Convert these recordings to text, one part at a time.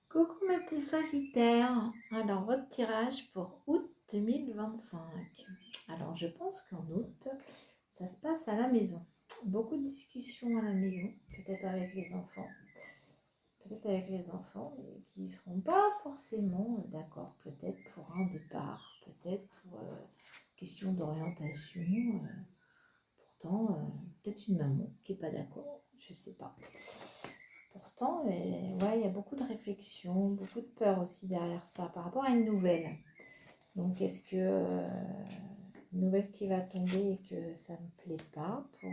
Coucou mes petits sagittaires, alors votre tirage pour août 2025. Alors je pense qu'en août, ça se passe à la maison. Beaucoup de discussions à la maison, peut-être avec les enfants. Mais qui ne seront pas forcément d'accord. Peut-être pour un départ, peut-être pour question d'orientation. Pourtant, peut-être une maman qui n'est pas d'accord, je ne sais pas. Pourtant, ouais, il y a beaucoup de réflexion, beaucoup de peur aussi derrière ça par rapport à une nouvelle. Donc, est-ce que une nouvelle qui va tomber et que ça ne me plaît pas pour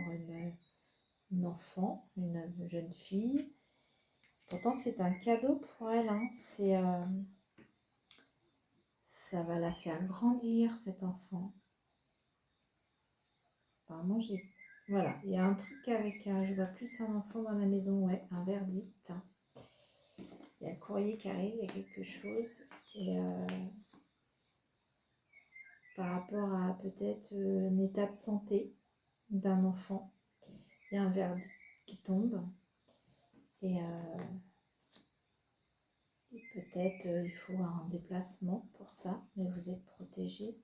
une enfant, une jeune fille? Pourtant, c'est un cadeau pour elle. Hein. Ça va la faire grandir, cet enfant. Apparemment, voilà, il y a un truc avec, je vois plus un enfant dans la maison, ouais, un verdict. Il y a le courrier qui arrive, il y a quelque chose. Et par rapport à peut-être un état de santé d'un enfant, il y a un verdict qui tombe. Et, peut-être il faut un déplacement pour ça, mais vous êtes protégé.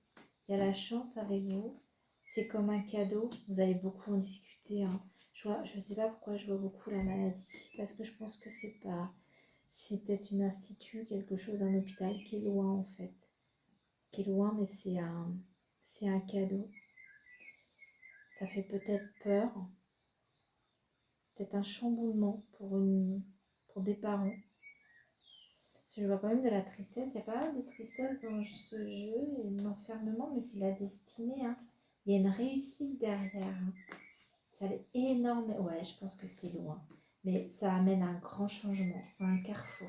Il y a la chance avec vous. C'est comme un cadeau. Vous allez beaucoup en discuter. Hein. Je ne sais pas pourquoi je vois beaucoup la maladie. Parce que je pense que c'est pas... C'est peut-être une institut, quelque chose, un hôpital qui est loin en fait. Qui est loin, mais c'est un cadeau. Ça fait peut-être peur. Peut-être un chamboulement pour des parents. Parce que je vois quand même de la tristesse. Il y a pas mal de tristesse dans ce jeu et de l'enfermement, mais c'est la destinée. Hein. Il y a une réussite derrière. Hein. Ça est énorme. Ouais, je pense que c'est loin. Mais ça amène un grand changement. C'est un carrefour.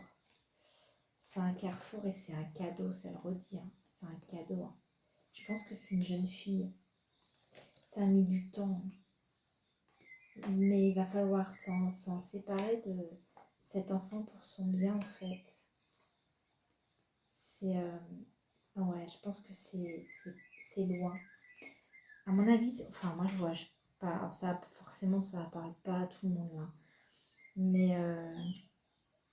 C'est un carrefour et c'est un cadeau, ça le redit. Hein. C'est un cadeau. Hein. Je pense que c'est une jeune fille. Ça a mis du temps. Mais il va falloir s'en séparer de cet enfant pour son bien en fait. C'est... ouais, je pense que c'est loin. À mon avis, enfin moi je vois pas... Alors ça, forcément ça ne parle pas à tout le monde là. Mais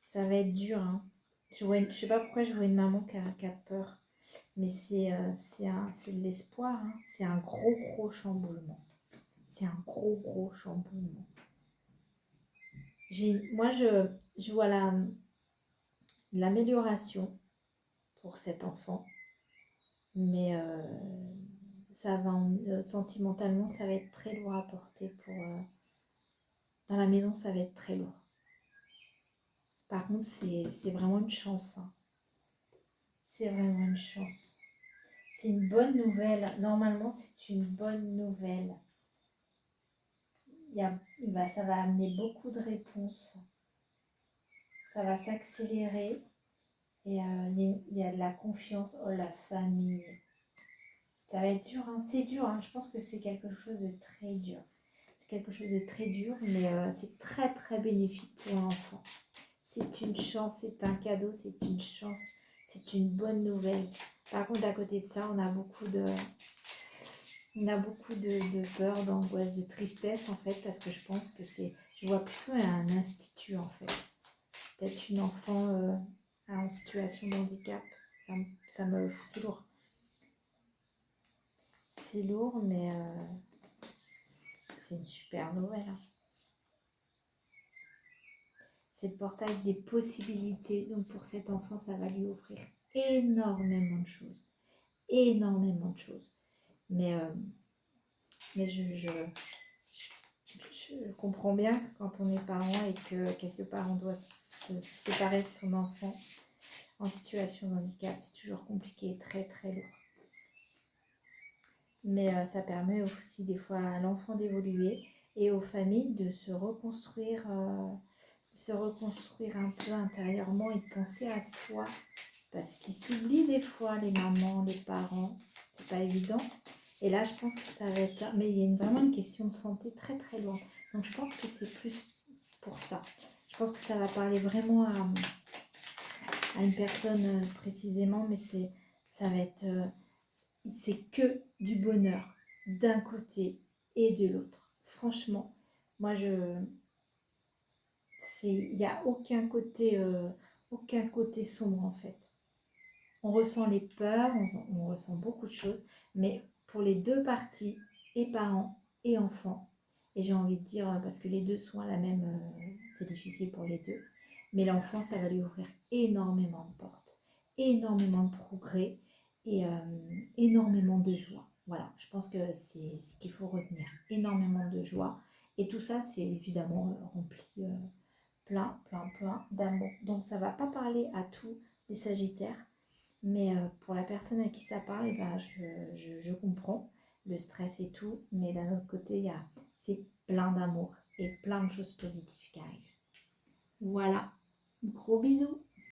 ça va être dur. Hein. Je sais pas pourquoi je vois une maman qui a peur. Mais c'est de l'espoir. Hein. C'est un gros chamboulement. C'est un gros chamboulement. Moi je vois l'amélioration pour cet enfant. Mais ça va sentimentalement, ça va être très lourd à porter pour... dans la maison, ça va être très lourd. Par contre, c'est vraiment une chance. Hein. C'est vraiment une chance. C'est une bonne nouvelle. Normalement, c'est une bonne nouvelle. Ça va amener beaucoup de réponses. Ça va s'accélérer. Et il y a de la confiance. Oh, la famille. Ça va être dur. Hein. C'est dur. Hein. Je pense que c'est quelque chose de très dur. C'est quelque chose de très dur, mais c'est très bénéfique pour l'enfant. C'est une chance, c'est un cadeau, c'est une chance, c'est une bonne nouvelle. Par contre, à côté de ça, on a beaucoup de peur, d'angoisse, de tristesse en fait, parce que je pense que je vois plutôt un institut en fait. Peut-être une enfant en situation de handicap, ça me fout, c'est lourd. C'est lourd, mais c'est une super nouvelle. Hein. C'est le portail des possibilités. Donc pour cet enfant, ça va lui offrir énormément de choses. Énormément de choses. Mais je comprends bien que quand on est parent et que quelque part on doit se séparer de son enfant en situation de handicap, c'est toujours compliqué, très lourd. Mais ça permet aussi des fois à l'enfant d'évoluer et aux familles de se reconstruire un peu intérieurement et de penser à soi. Parce qu'ils s'oublient des fois, les mamans, les parents. C'est pas évident. Et là, je pense que ça va être... Mais il y a vraiment une question de santé très loin. Donc, je pense que c'est plus pour ça. Je pense que ça va parler vraiment à une personne précisément. Mais ça va être... c'est que du bonheur d'un côté et de l'autre. Franchement, moi, il n'y a aucun côté aucun côté sombre en fait. On ressent les peurs, on ressent beaucoup de choses, mais pour les deux parties, et parents et enfants, et j'ai envie de dire, parce que les deux sont à la même, c'est difficile pour les deux, mais l'enfant, ça va lui ouvrir énormément de portes, énormément de progrès et énormément de joie. Voilà, je pense que c'est ce qu'il faut retenir, énormément de joie. Et tout ça, c'est évidemment rempli plein d'amour. Donc ça ne va pas parler à tous les Sagittaires, mais pour la personne à qui ça parle, eh ben, je comprends le stress et tout, mais d'un autre côté, c'est plein d'amour et plein de choses positives qui arrivent. Voilà, gros bisous.